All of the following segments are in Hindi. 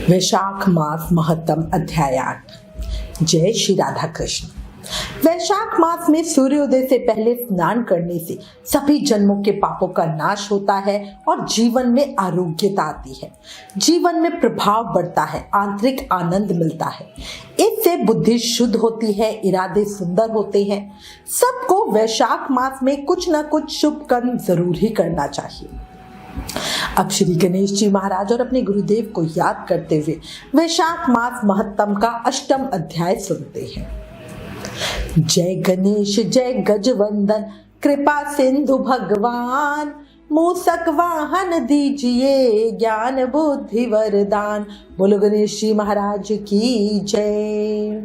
वैशाख मास महत्तम अध्याय 8। जय श्री राधा कृष्ण। वैशाख मास में सूर्योदय से पहले स्नान करने से सभी जन्मों के पापों का नाश होता है और जीवन में आरोग्यता आती है, जीवन में प्रभाव बढ़ता है, आंतरिक आनंद मिलता है। इससे बुद्धि शुद्ध होती है, इरादे सुंदर होते हैं। सबको वैशाख मास में कुछ न कुछ शुभ कर्म जरूर ही करना चाहिए। अब श्री गणेश जी महाराज और अपने गुरुदेव को याद करते हुए वैशाख मास महत्तम का 8वां अध्याय सुनते हैं। जय गणेश जय गजवंदन, कृपा सिंधु भगवान, मूसक वाहन दीजिए, ज्ञान बुद्धि वरदान। बोलो गणेश जी महाराज की जय।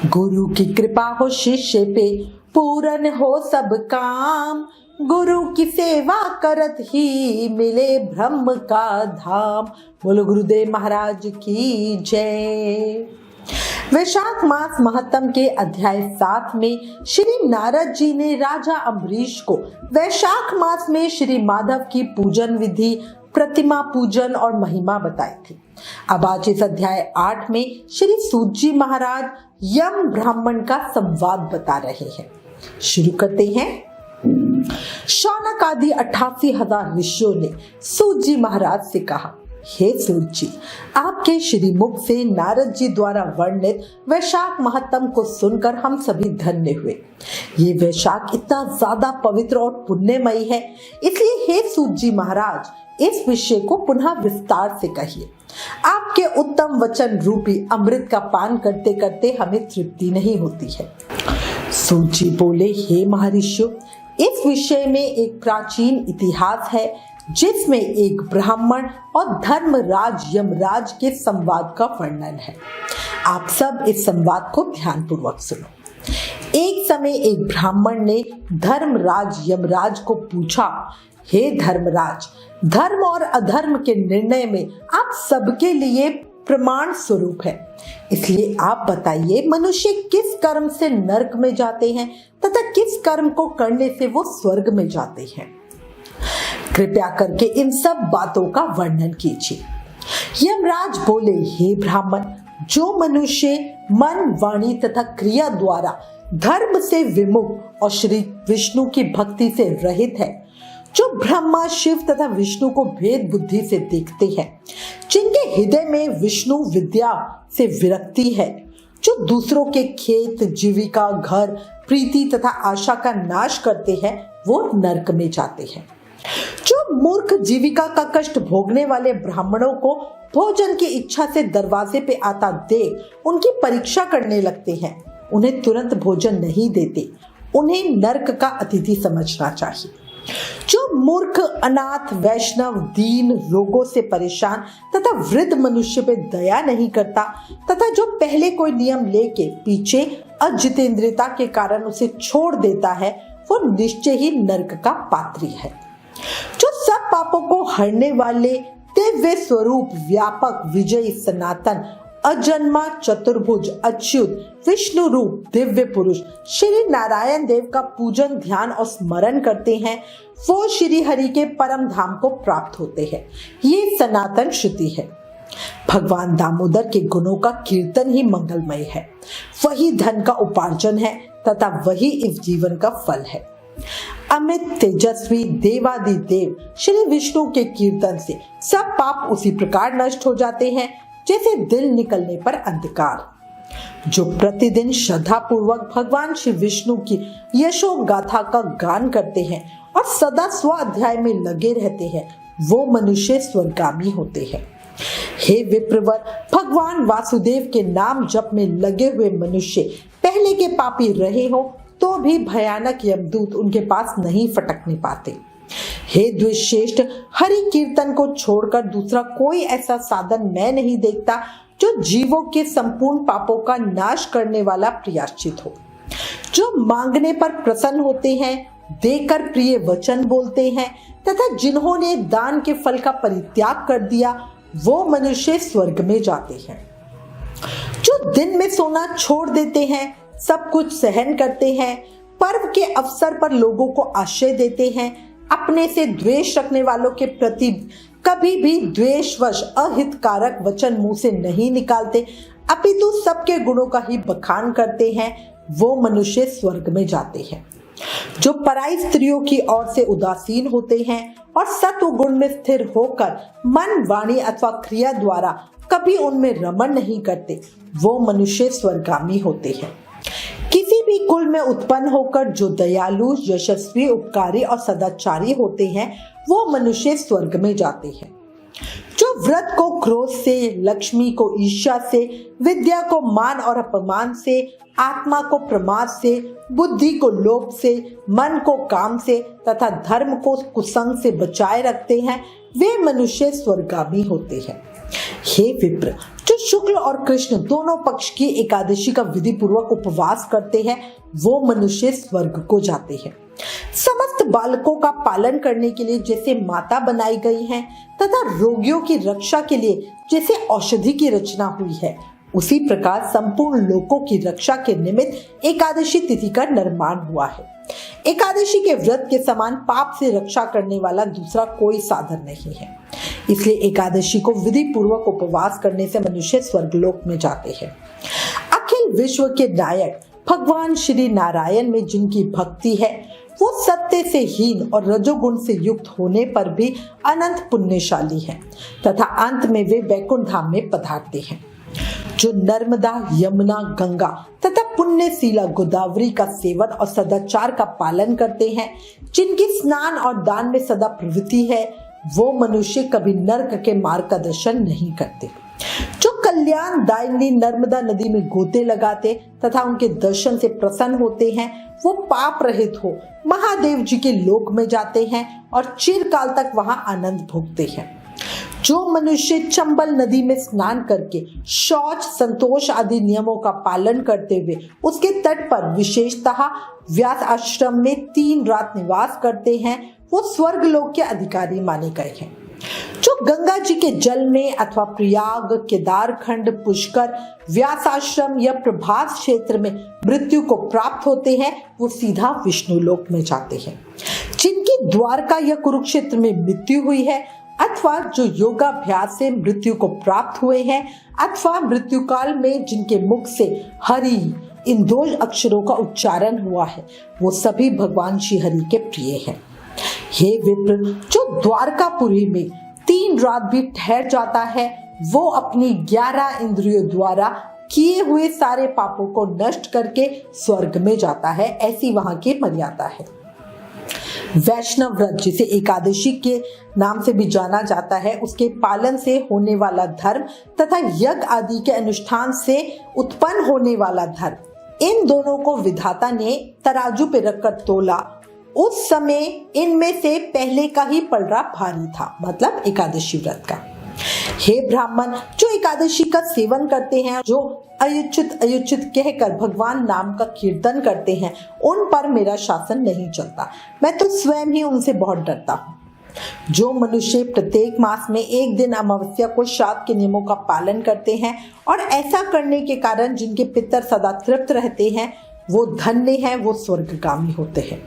गुरु की कृपा हो शिष्य पे, पूर्ण हो सब काम, गुरु की सेवा करत ही मिले ब्रह्म का धाम। बोलो गुरुदेव महाराज की जय। वैशाख मास महत्तम के अध्याय 7 में श्री नारद जी ने राजा अम्बरीश को वैशाख मास में श्री माधव की पूजन विधि, प्रतिमा पूजन और महिमा बताई थी। अब आज इस अध्याय 8 में श्री सूत जी महाराज यम ब्राह्मण का संवाद बता रहे हैं। शुरू करते हैं। शौनक आदि 88,000 ऋषियों ने सूत जी महाराज से कहा, हे सूत जी, आपके श्रीमुख से नारद जी द्वारा वर्णित वैशाख महत्तम को सुनकर हम सभी धन्य हुए। ये वैशाख इतना ज्यादा पवित्र और पुण्यमयी है, इसलिए हे सूत जी महाराज इस विषय को पुनः विस्तार से कहिए। आपके उत्तम वचन रूपी अमृत का पान करते करते हमें तृप्ति नहीं होती है। सूत जी बोले, हे महर्षियों, इस विषय में एक प्राचीन इतिहास है जिसमें एक ब्राह्मण और धर्मराज यमराज के संवाद का वर्णन है। आप सब इस संवाद को ध्यानपूर्वक सुनो। एक समय एक ब्राह्मण ने धर्मराज यमराज को पूछा, हे धर्मराज, धर्म और अधर्म के निर्णय में आप सबके लिए प्रमाण स्वरूप है, इसलिए आप बताइए मनुष्य किस कर्म से नरक में जाते हैं तथा किस कर्म को करने से वो स्वर्ग में जाते हैं। कृपया करके इन सब बातों का वर्णन कीजिए। यमराज बोले, हे ब्राह्मण, जो मनुष्य मन, वाणी तथा क्रिया द्वारा धर्म से विमुख और श्री विष्णु की भक्ति से रहित है, जो ब्रह्मा, शिव तथा विष्णु को भेद बुद्धि से देखते हैं, जिनके हृदय में विष्णु विद्या से विरक्ति है, जो दूसरों के खेत, जीविका, घर, प्रीति तथा आशा का नाश करते हैं, वो नरक में जाते हैं। जो मूर्ख जीविका का कष्ट भोगने वाले ब्राह्मणों को भोजन की इच्छा से दरवाजे पे आता देख उनकी परीक्षा करने लगते हैं, उन्हें तुरंत भोजन नहीं देते, उन्हें नरक का अतिथि समझना चाहिए। जो मूर्ख, अनाथ, वैष्णव, दीन, रोगों से परेशान तथा वृद्ध मनुष्य पे दया नहीं करता तथा जो पहले कोई नियम लेके पीछे अजितेंद्रियता के कारण उसे छोड़ देता है, वो निश्चय ही नरक का पात्री है। जो सब पापों को हरने वाले दिव्य स्वरूप, व्यापक, विजयी, सनातन, अजन्मा, चतुर्भुज, अच्युत, विष्णु रूप दिव्य पुरुष श्री नारायण देव का पूजन, ध्यान और स्मरण करते हैं, वो श्री हरि के परम धाम को प्राप्त होते हैं। ये सनातन श्रुति है। भगवान दामोदर के गुणों का कीर्तन ही मंगलमय है, वही धन का उपार्जन है तथा वही इस जीवन का फल है। अमित तेजस्वी देवादिदेव श्री विष्णु के कीर्तन से सब पाप उसी प्रकार नष्ट हो जाते हैं जैसे दिल निकलने पर अंधकार। जो प्रतिदिन श्रद्धा पूर्वक भगवान श्री विष्णु की यशो गाथा का गान करते हैं और सदा स्व अध्याय में लगे रहते हैं, वो मनुष्य स्वर्गामी होते हैं। हे विप्रवर, भगवान वासुदेव के नाम जप में लगे हुए मनुष्य पहले के पापी रहे हो तो भी भयानक यमदूत उनके पास नहीं फटकने पाते। हे द्विश्रेष्ठ, हरि कीर्तन को छोड़कर दूसरा कोई ऐसा साधन मैं नहीं देखता जो जीवों के संपूर्ण पापों का नाश करने वाला प्रायश्चित हो। जो मांगने पर प्रसन्न होते हैं, देकर प्रिय वचन बोलते हैं तथा जिन्होंने दान के फल का परित्याग कर दिया, वो मनुष्य स्वर्ग में जाते हैं। जो दिन में सोना छोड़ देते हैं, सब कुछ सहन करते हैं, पर्व के अवसर पर लोगों को आश्रय देते हैं, अपने से द्वेष रखने वालों के प्रति कभी भी द्वेषवश अहितकारक वचन मुंह से नहीं निकालते, अपितु सबके गुणों का ही बखान करते हैं, वो मनुष्य स्वर्ग में जाते हैं। जो पराई स्त्रियों की ओर से उदासीन होते हैं और सत्व गुण में स्थिर होकर मन, वाणी अथवा क्रिया द्वारा कभी उनमें रमण नहीं करते, वो मनुष्य स्वर्गामी होते हैं। किसी भी कुल में उत्पन्न होकर जो दयालु, यशस्वी, उपकारी और सदाचारी होते हैं, वो मनुष्य स्वर्ग में जाते हैं। जो व्रत को क्रोध से, लक्ष्मी को ईर्ष्या से, विद्या को मान और अपमान से, आत्मा को प्रमाद से, बुद्धि को लोभ से, मन को काम से तथा धर्म को कुसंग से बचाए रखते हैं, वे मनुष्य स्वर्गामी होते हैं। हे विप्र, जो शुक्ल और कृष्ण दोनों पक्ष की एकादशी का विधि पूर्वक उपवास करते हैं, वो मनुष्य स्वर्ग को जाते हैं। समस्त बालकों का पालन करने के लिए जैसे माता बनाई गई है तथा रोगियों की रक्षा के लिए जैसे औषधि की रचना हुई है, उसी प्रकार संपूर्ण लोकों की रक्षा के निमित्त एकादशी तिथि का निर्माण हुआ है। एकादशी के व्रत के समान पाप से रक्षा करने वाला दूसरा कोई साधन नहीं है। इसलिए एकादशी को विधि पूर्वक उपवास करने से मनुष्य स्वर्गलोक में जाते हैं। अखिल विश्व के नायक भगवान श्री नारायण में जिनकी भक्ति है, वो सत्य से हीन और रजोगुण से युक्त होने पर भी अनंत पुण्यशाली हैं तथा अंत में वे वैकुंठ धाम में पधारते हैं। जो नर्मदा, यमुना, गंगा तथा पुण्यशीला गोदावरी का सेवन और सदाचार का पालन करते हैं, जिनकी स्नान और दान में सदा प्रवृत्ति है, वो मनुष्य कभी नरक के मार्ग का दर्शन नहीं करते। जो कल्याण दायिनी नर्मदा नदी में गोते लगाते तथा उनके दर्शन से प्रसन्न होते हैं, वो पाप रहित हो महादेव जी के लोक में जाते हैं और चिरकाल तक वहां आनंद भोगते हैं। जो मनुष्य चंबल नदी में स्नान करके शौच, संतोष आदि नियमों का पालन करते हुए उसके तट पर विशेषतः व्यास आश्रम में 3 रात निवास करते हैं, वो स्वर्ग लोक के अधिकारी माने गए हैं। जो गंगा जी के जल में अथवा प्रयाग, केदारखंड, पुष्कर, व्यास आश्रम या प्रभास क्षेत्र में मृत्यु को प्राप्त होते हैं, वो सीधा विष्णु लोक में जाते हैं। जिनकी द्वारका या कुरुक्षेत्र में मृत्यु हुई है अथवा जो योगाभ्यास से मृत्यु को प्राप्त हुए हैं अथवा मृत्यु काल में जिनके मुख से हरि इन 2 अक्षरों का उच्चारण हुआ है, वो सभी भगवान श्री हरि के प्रिय हैं। हे विप्र, जो द्वारकापुरी में 3 रात भी ठहर जाता है, वो अपनी 11 इंद्रियों द्वारा किए हुए सारे पापों को नष्ट करके स्वर्ग में जाता है। ऐसी वहां की मर्यादा है। वैष्णव व्रत, जिसे एकादशी के नाम से भी जाना जाता है, उसके पालन से होने वाला धर्म तथा यज्ञ आदि के अनुष्ठान से उत्पन्न होने वाला धर्म, इन दोनों को विधाता ने तराजू पे रखकर तोला। उस समय इनमें से पहले का ही पलड़ा भारी था, मतलब एकादशी व्रत का। हे ब्राह्मण, जो एकादशी का सेवन करते हैं, जो अयुचित अयुचित कहकर भगवान नाम का कीर्तन करते हैं, उन पर मेरा शासन नहीं चलता। मैं तो स्वयं ही उनसे बहुत डरता हूँ। जो मनुष्य प्रत्येक मास में 1 दिन अमावस्या को श्राद्ध के नियमों का पालन करते हैं और ऐसा करने के कारण जिनके पितर सदा तृप्त रहते हैं, वो धन्य हैं, वो स्वर्गगामी होते हैं।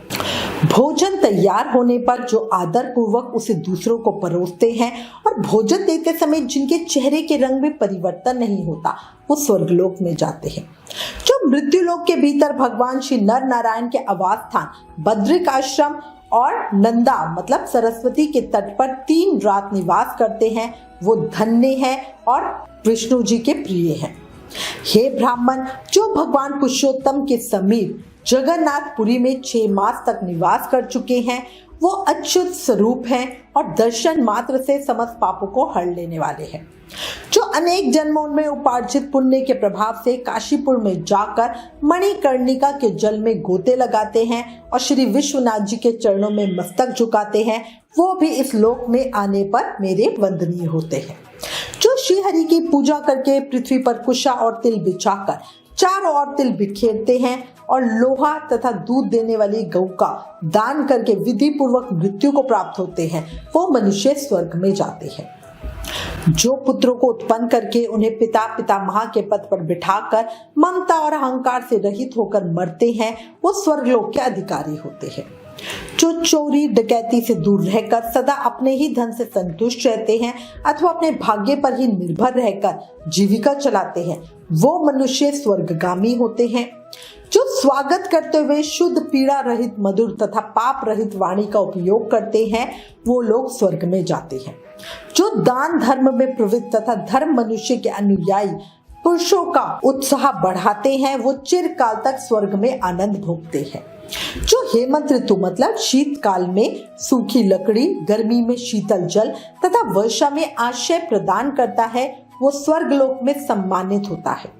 भोजन तैयार होने पर जो आदर पूर्वक उसे दूसरों को परोसते हैं और भोजन देते समय जिनके चेहरे के रंग में परिवर्तन नहीं होता, वो स्वर्गलोक में जाते हैं। जो मृत्युलोक के भीतर भगवान श्री नर नारायण के आवास स्थान बद्रिक आश्रम और नंदा मतलब सरस्वती के तट पर 3 रात निवास करते हैं, वो धन्य हैं और विष्णु जी के प्रिय हैं। हे ब्राह्मण, जो भगवान पुरुषोत्तम के समीप जगन्नाथपुरी में 6 मास तक निवास कर चुके हैं, वो अच्युत स्वरूप हैं और दर्शन मात्र से समस्त पापों को हर लेने वाले हैं। जो अनेक जन्मों में उपार्जित पुण्य के प्रभाव से काशीपुर में जाकर मणिकर्णिका के जल में गोते लगाते हैं और श्री विश्वनाथ जी के चरणों में मस्तक झुकाते हैं, वो भी इस लोक में आने पर मेरे वंदनीय होते हैं। जो श्री हरि की पूजा करके पृथ्वी पर कुशा और तिल बिछाकर चारों ओर तिल बिखेरते हैं और लोहा तथा दूध देने वाली गौ का दान करके विधि पूर्वक मृत्यु को प्राप्त होते हैं, वो मनुष्य स्वर्ग में जाते हैं। जो पुत्रों को उत्पन्न करके उन्हें पिता पितामह के पद पर बिठाकर ममता और अहंकार से रहित होकर मरते हैं, वो स्वर्गलोक के अधिकारी होते हैं। जो चोरी डकैती से दूर रहकर सदा अपने ही धन से संतुष्ट रहते हैं अथवा अपने भाग्य पर ही निर्भर रहकर जीविका चलाते हैं, वो मनुष्य स्वर्गगामी होते हैं। जो स्वागत करते हुए शुद्ध पीड़ा रहित मधुर तथा पाप रहित वाणी का उपयोग करते हैं, वो लोग स्वर्ग में जाते हैं। जो दान धर्म में प्रवृत्त तथा धर्म मनुष्य के अनुयायी पुरुषों का उत्साह बढ़ाते हैं, वो चिरकाल तक स्वर्ग में आनंद भोगते हैं। जो हेमंत ऋतु मतलब शीतकाल में सूखी लकड़ी, गर्मी में शीतल जल तथा वर्षा में आश्रय प्रदान करता है, वो स्वर्गलोक में सम्मानित होता है।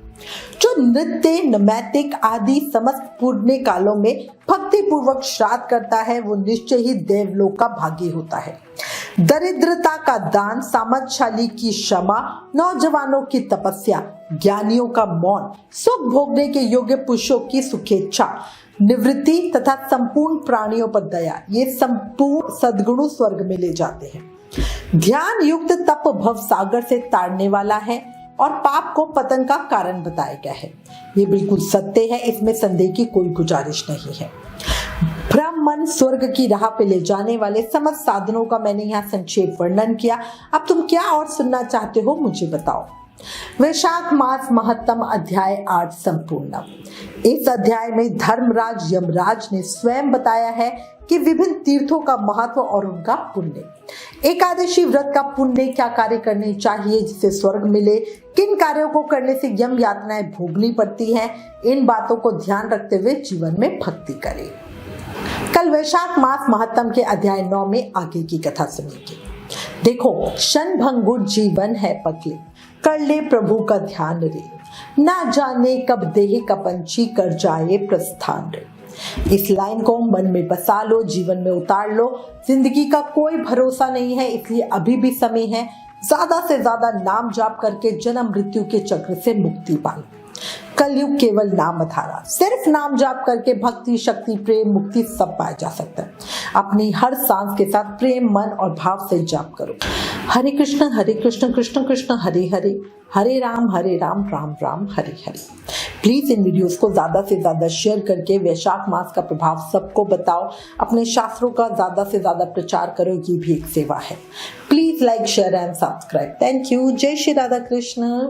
जो नृत्य, नैमित्तिक आदि समस्त पुण्य कालों में भक्ति पूर्वक श्राद्ध करता है, वो निश्चय ही देवलोक का भागी होता है। दरिद्रता का दान, सामर्थशाली की क्षमा, नौजवानों की तपस्या, ज्ञानियों का मौन, सुख भोगने के योग्य पुरुषों की सुखेच्छा, निवृत्ति तथा संपूर्ण प्राणियों पर दया, ये संपूर्ण सद्गुण स्वर्ग में ले जाते हैं। ध्यान युक्त तप भव सागर से ताड़ने वाला है और पाप को पतन का कारण बताया गया है। ये बिल्कुल सत्य है, इसमें संदेह की कोई गुजारिश नहीं है। ब्राह्मण स्वर्ग की राह पे ले जाने वाले समस्त साधनों का मैंने यहाँ संक्षेप वर्णन किया। अब तुम क्या और सुनना चाहते हो, मुझे बताओ। वैशाख मास महत्तम अध्याय 8 संपूर्ण। इस अध्याय में धर्मराज यमराज ने स्वयं बताया है कि विभिन्न तीर्थों का महत्व और उनका पुण्य। एकादशी व्रत का पुण्य, क्या कार्य करने चाहिए जिससे स्वर्ग मिले, किन कार्यों को करने से यम यातनाएं भोगनी पड़ती हैं, इन बातों को ध्यान रखते हुए जीवन में भक्ति करें। कल वैशाख मास महत्तम के अध्याय 9 में आगे की कथा सुनेंगे। देखो, क्षण भंगुर जीवन है पतले, कर ले प्रभु का ध्यान रे, ना जाने कब देह का पंछी कर जाए प्रस्थान रे। इस लाइन को मन में बसा लो, जीवन में उतार लो। जिंदगी का कोई भरोसा नहीं है, इसलिए अभी भी समय है। ज्यादा से ज्यादा नाम जाप करके जन्म मृत्यु के चक्र से मुक्ति पालो। कलयुग केवल नाम आधारा, सिर्फ नाम जाप करके भक्ति, शक्ति, प्रेम, मुक्ति सब पाया जा सकता है। अपनी हर सांस के साथ प्रेम, मन और भाव से जाप करो। हरे कृष्ण कृष्ण कृष्ण हरे हरे, हरे Ram Ram Ram Hare Hare. Please in videos को ज्यादा से ज्यादा शेयर करके वैशाख मास का प्रभाव सबको बताओ। अपने शास्त्रों का ज्यादा से ज्यादा प्रचार करो, ये भी एक सेवा है। Please like, share and subscribe. Thank you. जय श्री राधा कृष्ण।